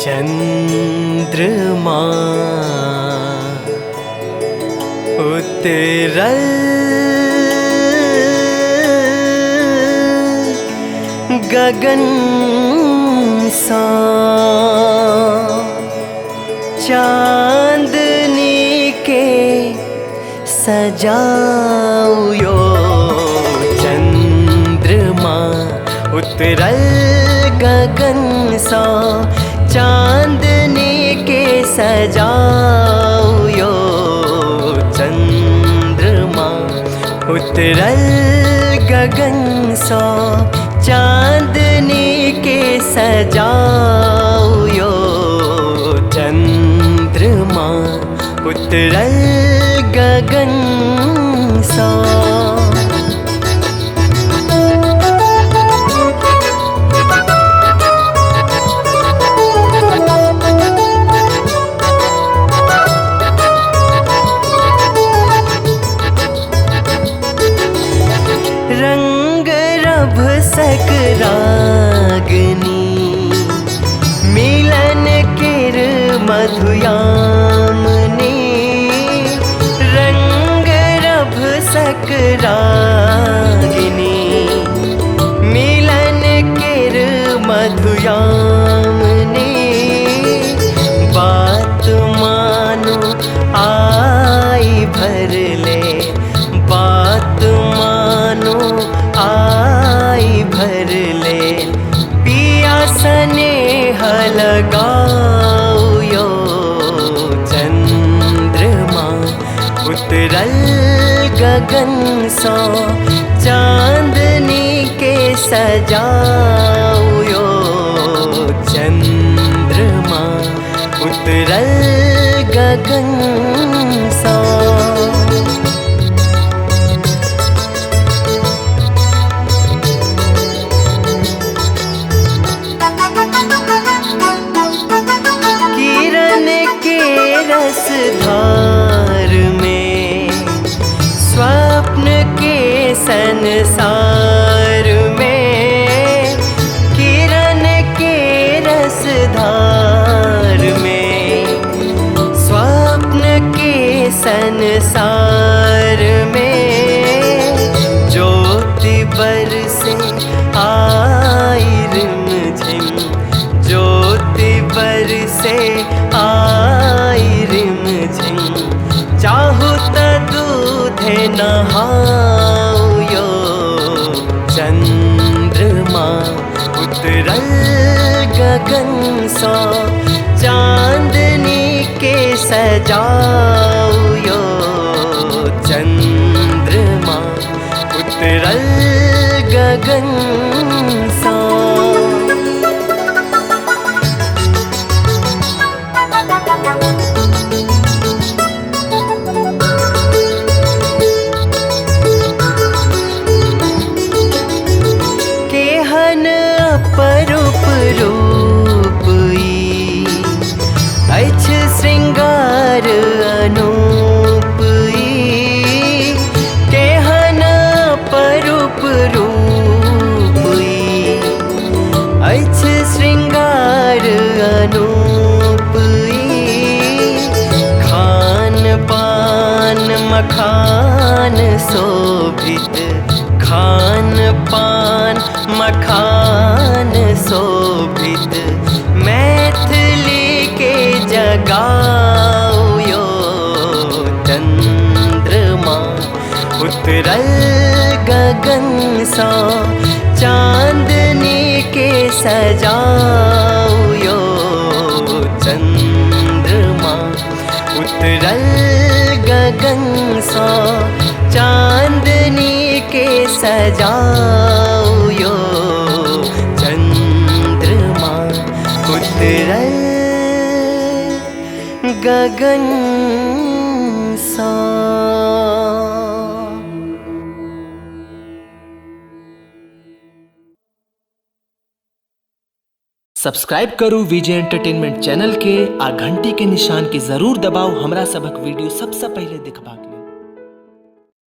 चंद्रमा उतरल गगन सा चांदनी के सजाओ चंद्रमा उतरल गगन सा चांदनी के सजाओ चंद्रमा उतरल गगन सा चांदनी के सजाओ चंद्रमा उतरल गगन सा। रंग रभ सकरागनी मिलन किर मधुयामनी रंग रभ सकरागनी मिलन किर मधुयामनी बात मानो आई भर ले बात मानो आई भर ले पिया स्नेह लगाओ चंद्रमा उतरल गगन सा चांदनी के सजाओ चंद्रमा उतरल गगन सा। रसधार में स्वप्न के संसार में किरण के रसधार में स्वप्न के संसार में ज्योति बरसे आई रिमझिम ज्योति बरसे आई रिमझिम चाहू त दूधे नहाओ चंद्रमा उतरल गगन सा चांदनी के सजाओ चंद्रमा उतरल गगन सा। अपरूप रूपई अच्छ श्रृंगार अनूपई केहन अपरूप रूपई अच्छ श्रृंगार अनूपई खान पान मखान शोभित खान पान मखान शोभित मैथिली के जगाओ चंद्रमा उतरल गगन सा चांदनी के सजाओ चंद्रमा उतरल गगन सा चांदनी के सजाओ चंद्रमा उतरल गगन सा। सब्सक्राइब करू विजय एंटरटेनमेंट चैनल के आ घंटी के निशान के जरूर दबाओ हमरा सबक वीडियो सबसे पहले देखबा के।